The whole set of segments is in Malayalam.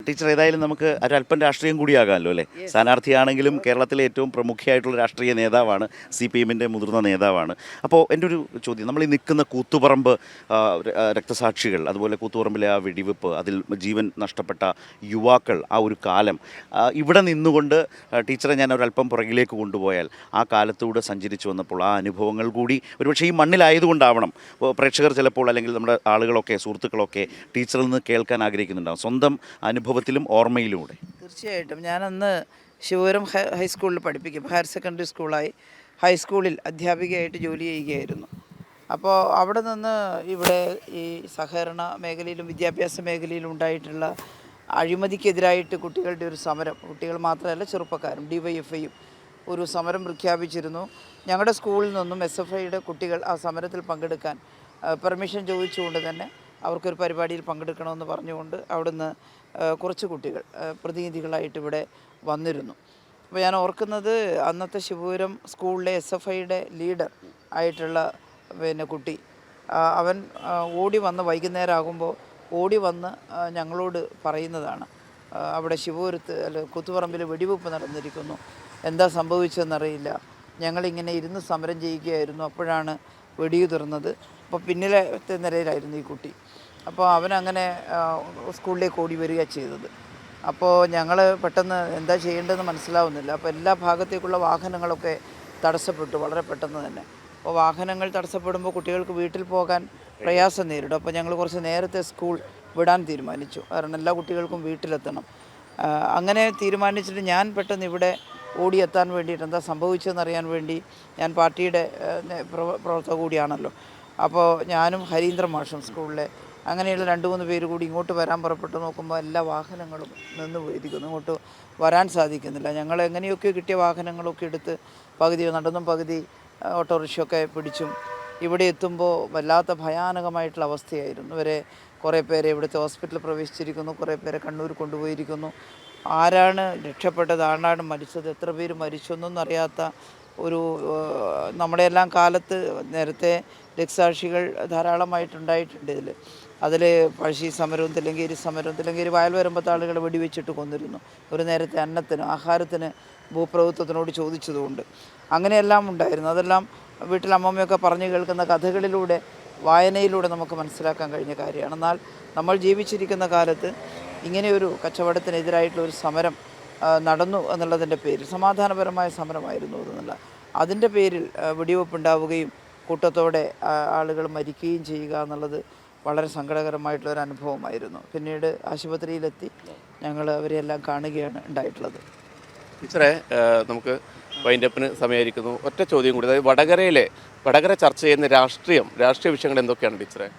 ടീച്ചർ ഏതായാലും നമുക്ക് ഒരല്പം രാഷ്ട്രീയം കൂടിയാകാമല്ലോ അല്ലേ? സ്ഥാനാർത്ഥിയാണെങ്കിലും കേരളത്തിലെ ഏറ്റവും പ്രമുഖയായിട്ടുള്ള രാഷ്ട്രീയ നേതാവാണ്, CPM-ൻ്റെ മുതിർന്ന നേതാവാണ്. അപ്പോൾ എൻ്റെ ഒരു ചോദ്യം, നമ്മൾ ഈ നിൽക്കുന്ന കൂത്തുപറമ്പ് രക്തസാക്ഷികൾ, അതുപോലെ കൂത്തുപറമ്പിലെ ആ വെടിവെപ്പ്, അതിൽ ജീവൻ നഷ്ടപ്പെട്ട യുവാക്കൾ, ആ ഒരു കാലം, ഇവിടെ നിന്നുകൊണ്ട് ടീച്ചറെ ഞാൻ ഒരല്പം പുറകിലേക്ക് കൊണ്ടുപോയാൽ ആ കാലത്തൂടെ സഞ്ചരിച്ചു വന്നപ്പോൾ ആ അനുഭവങ്ങൾ കൂടി ഒരുപക്ഷെ ഈ മണ്ണിലായതുകൊണ്ടാവണം പ്രേക്ഷകർ ചിലപ്പോൾ, അല്ലെങ്കിൽ നമ്മുടെ ആളുകളൊക്കെ, സുഹൃത്തുക്കളൊക്കെ ടീച്ചറിൽ നിന്ന് കേൾക്കാൻ ആഗ്രഹിക്കുന്നുണ്ടാവും, സ്വന്തം അനുഭവത്തിലും ഓർമ്മയിലൂടെ. തീർച്ചയായിട്ടും. ഞാനന്ന് ശിവപുരം ഹൈസ്കൂളിൽ പഠിപ്പിക്കും, ഹയർ സെക്കൻഡറി സ്കൂളായി ഹൈസ്കൂളിൽ അധ്യാപികയായിട്ട് ജോലി ചെയ്യുകയായിരുന്നു. അപ്പോൾ അവിടെ നിന്ന് ഇവിടെ ഈ സഹകരണ മേഖലയിലും വിദ്യാഭ്യാസ മേഖലയിലും ഉണ്ടായിട്ടുള്ള അഴിമതിക്കെതിരായിട്ട് കുട്ടികളുടെ ഒരു സമരം, കുട്ടികൾ മാത്രമല്ല ചെറുപ്പക്കാരും DYFIയും ഒരു സമരം പ്രഖ്യാപിച്ചിരുന്നു. ഞങ്ങളുടെ സ്കൂളിൽ നിന്നും SFIയുടെ കുട്ടികൾ ആ സമരത്തിൽ പങ്കെടുക്കാൻ പെർമിഷൻ ചോദിച്ചുകൊണ്ട് തന്നെ അവർക്കൊരു പരിപാടിയിൽ പങ്കെടുക്കണമെന്ന് പറഞ്ഞുകൊണ്ട് അവിടുന്ന് കുറച്ച് കുട്ടികൾ പ്രതിനിധികളായിട്ട് ഇവിടെ വന്നിരുന്നു. അപ്പോൾ ഞാൻ ഓർക്കുന്നത്, അന്നത്തെ ശിവപുരം സ്കൂളിലെ SFIയുടെ ലീഡർ ആയിട്ടുള്ള കുട്ടി, അവൻ ഓടി വന്ന് വൈകുന്നേരം ആകുമ്പോൾ ഓടി വന്ന് ഞങ്ങളോട് പറയുന്നതാണ്, അവിടെ ശിവപുരത്ത് കൂത്തുപറമ്പിൽ വെടിവെപ്പ് നടന്നിരിക്കുന്നു, എന്താ സംഭവിച്ചതെന്നറിയില്ല, ഞങ്ങളിങ്ങനെ ഇരുന്ന് സമരം ചെയ്യുകയായിരുന്നു, അപ്പോഴാണ് വെടിയുതിർന്നത്. അപ്പോൾ പിന്നിലത്തെ നിലയിലായിരുന്നു ഈ കുട്ടി. അപ്പോൾ അവനങ്ങനെ സ്കൂളിലേക്ക് ഓടി വരിക ചെയ്തത്. അപ്പോൾ ഞങ്ങൾ പെട്ടെന്ന് എന്താ ചെയ്യേണ്ടതെന്ന് മനസ്സിലാവുന്നില്ല. അപ്പോൾ എല്ലാ ഭാഗത്തേക്കുള്ള വാഹനങ്ങളൊക്കെ തടസ്സപ്പെട്ടു വളരെ പെട്ടെന്ന് തന്നെ. അപ്പോൾ വാഹനങ്ങൾ തടസ്സപ്പെടുമ്പോൾ കുട്ടികൾക്ക് വീട്ടിൽ പോകാൻ പ്രയാസം നേരിടും. അപ്പോൾ ഞങ്ങൾ കുറച്ച് നേരത്തെ സ്കൂൾ വിടാൻ തീരുമാനിച്ചു, കാരണം എല്ലാ കുട്ടികൾക്കും വീട്ടിലെത്തണം. അങ്ങനെ തീരുമാനിച്ചിട്ട് ഞാൻ പെട്ടെന്ന് ഇവിടെ ഓടിയെത്താൻ വേണ്ടിയിട്ട് എന്താ സംഭവിച്ചതെന്നറിയാൻ വേണ്ടി, ഞാൻ പാർട്ടിയുടെ പ്രവർത്തക കൂടിയാണല്ലോ, അപ്പോൾ ഞാനും ഹരീന്ദ്രൻ മാഷും സ്കൂളിലെ അങ്ങനെയുള്ള 2-3 പേര് കൂടി ഇങ്ങോട്ട് വരാൻ പുറപ്പെട്ട് നോക്കുമ്പോൾ എല്ലാ വാഹനങ്ങളും നിന്ന് പോയിരിക്കുന്നു, ഇങ്ങോട്ട് വരാൻ സാധിക്കുന്നില്ല. ഞങ്ങൾ എങ്ങനെയൊക്കെ കിട്ടിയ വാഹനങ്ങളൊക്കെ എടുത്ത് പകുതി നടന്നും പകുതി ഓട്ടോറിക്ഷയൊക്കെ പിടിച്ചും ഇവിടെ എത്തുമ്പോൾ വല്ലാത്ത ഭയാനകമായിട്ടുള്ള അവസ്ഥയായിരുന്നു. ഇവരെ കുറേ പേരെ ഇവിടുത്തെ ഹോസ്പിറ്റലിൽ പ്രവേശിച്ചിരിക്കുന്നു, കുറേ പേരെ കണ്ണൂർ കൊണ്ടുപോയിരിക്കുന്നു. ആരാണ് രക്ഷപ്പെട്ടത്, ആരാണ് മരിച്ചത്, എത്ര പേര് മരിച്ചു എന്നൊന്നും അറിയാത്ത ഒരു, നമ്മുടെ എല്ലാം കാലത്ത് നേരത്തെ രക്തസാക്ഷികൾ ധാരാളമായിട്ടുണ്ടായിട്ടുണ്ട് ഇതിൽ. അതിൽ പഴശ്ശി സമരവും തില്ലങ്കേരി സമരവും, തില്ലങ്കേരി വയൽ വരുമ്പത്തെ ആളുകളെ വെടിവെച്ചിട്ട് കൊന്നിരുന്നു, ഒരു നേരത്തെ അന്നത്തിന് ആഹാരത്തിന് ഭൂപ്രഭുത്വത്തിനോട് ചോദിച്ചതുകൊണ്ട്. അങ്ങനെയെല്ലാം ഉണ്ടായിരുന്നു. അതെല്ലാം വീട്ടിൽ അമ്മമ്മയൊക്കെ പറഞ്ഞു കേൾക്കുന്ന കഥകളിലൂടെ, വായനയിലൂടെ നമുക്ക് മനസ്സിലാക്കാൻ കഴിഞ്ഞ കാര്യമാണ്. എന്നാൽ നമ്മൾ ജീവിച്ചിരിക്കുന്ന കാലത്ത് ഇങ്ങനെയൊരു കച്ചവടത്തിനെതിരായിട്ടുള്ള ഒരു സമരം നടന്നു എന്നുള്ളതിൻ്റെ പേരിൽ, സമാധാനപരമായ സമരമായിരുന്നു എന്നുള്ള, അതിൻ്റെ പേരിൽ വെടിവെപ്പുണ്ടാവുകയും കൂട്ടത്തോടെ ആളുകൾ മരിക്കുകയും ചെയ്യുക എന്നുള്ളത് വളരെ സങ്കടകരമായിട്ടുള്ളൊരു അനുഭവമായിരുന്നു. പിന്നീട് ആശുപത്രിയിലെത്തി ഞങ്ങൾ അവരെല്ലാം കാണുകയാണ് ഉണ്ടായിട്ടുള്ളത്. ടീച്ചറെ, നമുക്ക് വൈൻഡപ്പിന് സമയമായിരിക്കുന്നു. ഒറ്റ ചോദ്യം കൂടി, അതായത് വടകര ചർച്ച ചെയ്യുന്ന രാഷ്ട്രീയ വിഷയങ്ങൾ എന്തൊക്കെയാണ് ടീച്ചറെ?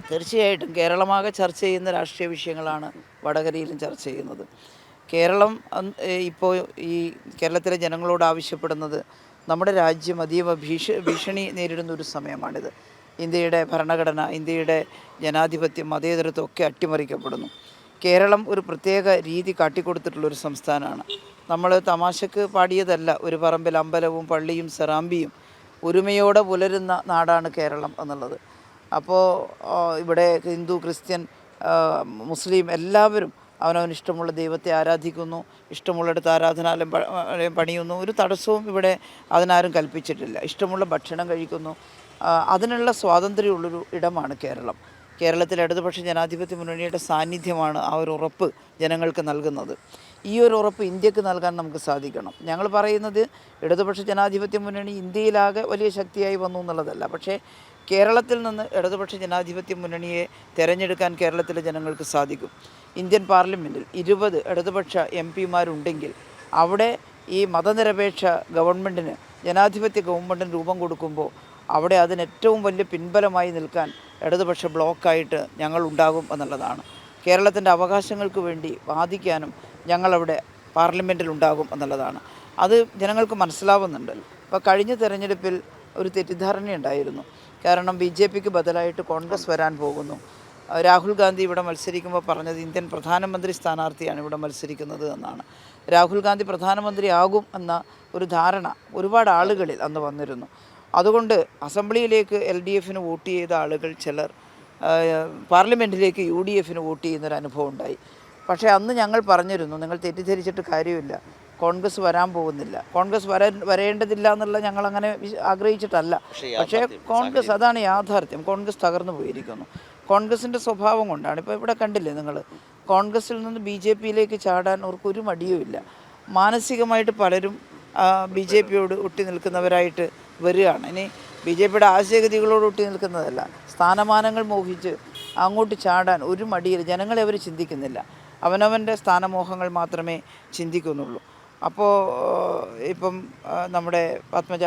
തീർച്ചയായിട്ടും കേരളമാകെ ചർച്ച ചെയ്യുന്ന രാഷ്ട്രീയ വിഷയങ്ങളാണ് വടകരയിലും ചർച്ച ചെയ്യുന്നത്. കേരളം ഇപ്പോൾ ഈ കേരളത്തിലെ ജനങ്ങളോട് ആവശ്യപ്പെടുന്നത്, നമ്മുടെ രാജ്യം അതീവ ഭീഷണി നേരിടുന്ന ഒരു സമയമാണിത്. ഇന്ത്യയുടെ ഭരണഘടന, ഇന്ത്യയുടെ ജനാധിപത്യം, മതേതരത്വം ഒക്കെ അട്ടിമറിക്കപ്പെടുന്നു. കേരളം ഒരു പ്രത്യേക രീതി കാട്ടിക്കൊടുത്തിട്ടുള്ളൊരു സംസ്ഥാനമാണ്. നമ്മൾ തമാശക്ക് പാടിയതല്ല, ഒരു പറമ്പിൽ അമ്പലവും പള്ളിയും സെറാമ്പിയും ഒരുമയോടെ പുലരുന്ന നാടാണ് കേരളം എന്നുള്ളത്. അപ്പോൾ ഇവിടെ ഹിന്ദു, ക്രിസ്ത്യൻ, മുസ്ലിം എല്ലാവരും അവനവന് ഇഷ്ടമുള്ള ദൈവത്തെ ആരാധിക്കുന്നു, ഇഷ്ടമുള്ളിടത്ത് ആരാധനാലയം പണിയുന്നു. ഒരു തടസ്സവും ഇവിടെ അതിനാരും കൽപ്പിച്ചിട്ടില്ല. ഇഷ്ടമുള്ള ഭക്ഷണം കഴിക്കുന്നു. അതിനുള്ള സ്വാതന്ത്ര്യമുള്ളൊരു ഇടമാണ് കേരളം. കേരളത്തിൽ ഇടതുപക്ഷ ജനാധിപത്യ മുന്നണിയുടെ സാന്നിധ്യമാണ് ആ ഒരു ഉറപ്പ് ജനങ്ങൾക്ക് നൽകുന്നത്. ഈ ഒരു ഉറപ്പ് ഇന്ത്യക്ക് നൽകാൻ നമുക്ക് സാധിക്കണം. ഞങ്ങൾ പറയുന്നത്, ഇടതുപക്ഷ ജനാധിപത്യ മുന്നണി ഇന്ത്യയിലാകെ വലിയ ശക്തിയായി വന്നു എന്നുള്ളതല്ല, പക്ഷേ കേരളത്തിൽ നിന്ന് ഇടതുപക്ഷ ജനാധിപത്യ മുന്നണിയെ തിരഞ്ഞെടുക്കാൻ കേരളത്തിലെ ജനങ്ങൾക്ക് സാധിക്കും. ഇന്ത്യൻ പാർലമെൻറ്റിൽ 20 ഇടതുപക്ഷ MP-മാരുണ്ടെങ്കിൽ അവിടെ ഈ മതനിരപേക്ഷ ഗവൺമെൻറ്റിന്, ജനാധിപത്യ ഗവൺമെൻറ്റിന് രൂപം കൊടുക്കുമ്പോൾ അവിടെ അതിന് ഏറ്റവും വലിയ പിൻബലമായി നിൽക്കാൻ ഇടതുപക്ഷ ബ്ലോക്കായിട്ട് ഞങ്ങൾ ഉണ്ടാകും എന്നുള്ളതാണ്. കേരളത്തിൻ്റെ അവകാശങ്ങൾക്ക് വേണ്ടി വാദിക്കാനും ഞങ്ങളവിടെ പാർലമെൻറ്റിൽ ഉണ്ടാകും എന്നുള്ളതാണ്. അത് ജനങ്ങൾക്ക് മനസ്സിലാവുന്നുണ്ട്. അപ്പോൾ കഴിഞ്ഞ തെരഞ്ഞെടുപ്പിൽ ഒരു തെറ്റിദ്ധാരണയുണ്ടായിരുന്നു. കാരണം BJPക്ക് ബദലായിട്ട് കോൺഗ്രസ് വരാൻ പോകുന്നു. രാഹുൽ ഗാന്ധി ഇവിടെ മത്സരിക്കുമ്പോൾ പറഞ്ഞത് ഇന്ത്യൻ പ്രധാനമന്ത്രി സ്ഥാനാർത്ഥിയാണ് ഇവിടെ മത്സരിക്കുന്നത് എന്നാണ്. രാഹുൽ ഗാന്ധി പ്രധാനമന്ത്രിയാകും എന്ന ഒരു ധാരണ ഒരുപാട് ആളുകളിൽ അന്ന് വന്നിരുന്നു. അതുകൊണ്ട് അസംബ്ലിയിലേക്ക് LDFന് വോട്ട് ചെയ്ത ആളുകൾ ചിലർ പാർലമെൻറ്റിലേക്ക് UDFന് വോട്ട് ചെയ്യുന്നൊരു അനുഭവം ഉണ്ടായി. പക്ഷേ അന്ന് ഞങ്ങൾ പറഞ്ഞിരുന്നു, നിങ്ങൾ തെറ്റിദ്ധരിച്ചിട്ട് കാര്യമില്ല, കോൺഗ്രസ് വരാൻ പോകുന്നില്ല, കോൺഗ്രസ് വരേണ്ടതില്ല എന്നുള്ള ഞങ്ങളങ്ങനെ ആഗ്രഹിച്ചിട്ടല്ല. പക്ഷേ കോൺഗ്രസ്, അതാണ് യാഥാർത്ഥ്യം, കോൺഗ്രസ് തകർന്നു പോയിരിക്കുന്നു. കോൺഗ്രസിൻ്റെ സ്വഭാവം കൊണ്ടാണ്. ഇപ്പോൾ ഇവിടെ കണ്ടില്ലേ നിങ്ങൾ, കോൺഗ്രസിൽ നിന്ന് BJPയിലേക്ക് ചാടാൻ അവർക്കൊരു മടിയുമില്ല. മാനസികമായിട്ട് പലരും BJPയോട് ഒട്ടി നിൽക്കുന്നവരായിട്ട് വരികയാണ്. ഇനി BJPയുടെ ആശയഗതികളോട് ഒട്ടി നിൽക്കുന്നതല്ല, സ്ഥാനമാനങ്ങൾ മോഹിച്ച് അങ്ങോട്ട് ചാടാൻ ഒരു മടിയില്ല. ജനങ്ങളെ അവർ ചിന്തിക്കുന്നില്ല, അവനവൻ്റെ സ്ഥാനമോഹങ്ങൾ മാത്രമേ ചിന്തിക്കുന്നുള്ളൂ. അപ്പോൾ ഇപ്പം നമ്മുടെ പത്മജ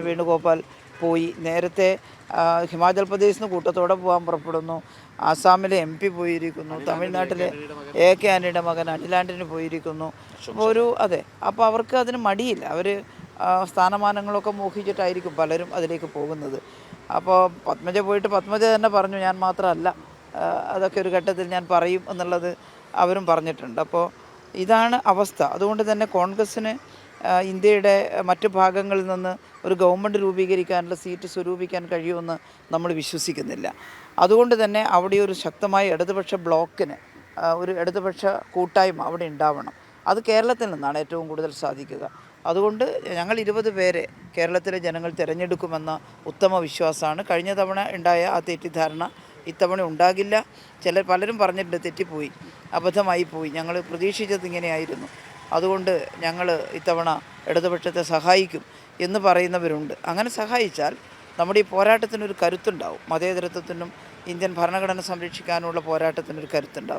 വേണുഗോപാൽ പോയി, നേരത്തെ ഹിമാചൽ പ്രദേശിൽ നിന്ന് കൂട്ടത്തോടെ പോകാൻ പുറപ്പെടുന്നു, ആസാമിലെ MP പോയിരിക്കുന്നു, തമിഴ്നാട്ടിലെ AK ആൻ്റണിയുടെ മകൻ അനിൽ ആൻ്റണി പോയിരിക്കുന്നു. അപ്പോൾ അതെ, അപ്പോൾ അവർക്ക് അതിന് മടിയില്ല. അവർ സ്ഥാനമാനങ്ങളൊക്കെ മോഹിച്ചിട്ടായിരിക്കും പലരും അതിലേക്ക് പോകുന്നത്. അപ്പോൾ പത്മജ പോയിട്ട് പത്മജ തന്നെ പറഞ്ഞു, ഞാൻ മാത്രമല്ല, അതൊക്കെ ഒരു ഘട്ടത്തിൽ ഞാൻ പറയും എന്നുള്ളത് അവരും പറഞ്ഞിട്ടുണ്ട്. അപ്പോൾ ഇതാണ് അവസ്ഥ. അതുകൊണ്ട് തന്നെ കോൺഗ്രസ്സിന് ഇന്ത്യയുടെ മറ്റു ഭാഗങ്ങളിൽ നിന്ന് ഒരു ഗവൺമെൻറ് രൂപീകരിക്കാനുള്ള സീറ്റ് സ്വരൂപിക്കാൻ കഴിയുമെന്ന് നമ്മൾ വിശ്വസിക്കുന്നില്ല. അതുകൊണ്ട് തന്നെ അവിടെ ഒരു ശക്തമായ ഇടതുപക്ഷ ബ്ലോക്കിന്, ഒരു ഇടതുപക്ഷ കൂട്ടായ്മ അവിടെ ഉണ്ടാവണം. അത് കേരളത്തിൽ നിന്നാണ് ഏറ്റവും കൂടുതൽ സാധിക്കുക. അതുകൊണ്ട് ഞങ്ങൾ 20 പേരെ കേരളത്തിലെ ജനങ്ങൾ തിരഞ്ഞെടുക്കുമെന്ന ഉത്തമ വിശ്വാസമാണ്. കഴിഞ്ഞ തവണ ഉണ്ടായ ആ തെറ്റിദ്ധാരണ ഇത്തവണ ഉണ്ടാകില്ല. പലരും പറഞ്ഞിട്ടുണ്ട് തെറ്റിപ്പോയി, അബദ്ധമായി പോയി, ഞങ്ങൾ പ്രതീക്ഷിച്ചത് ഇങ്ങനെയായിരുന്നു, അതുകൊണ്ട് ഞങ്ങൾ ഇത്തവണ ഇടതുപക്ഷത്തെ സഹായിക്കും എന്ന് പറയുന്നവരുണ്ട്. അങ്ങനെ സഹായിച്ചാൽ നമ്മുടെ ഈ പോരാട്ടത്തിനൊരു കരുത്തുണ്ടാവും. മതേതരത്വത്തിനും ഇന്ത്യൻ ഭരണഘടന സംരക്ഷിക്കാനുള്ള പോരാട്ടത്തിനൊരു കരുത്തുണ്ടാവും.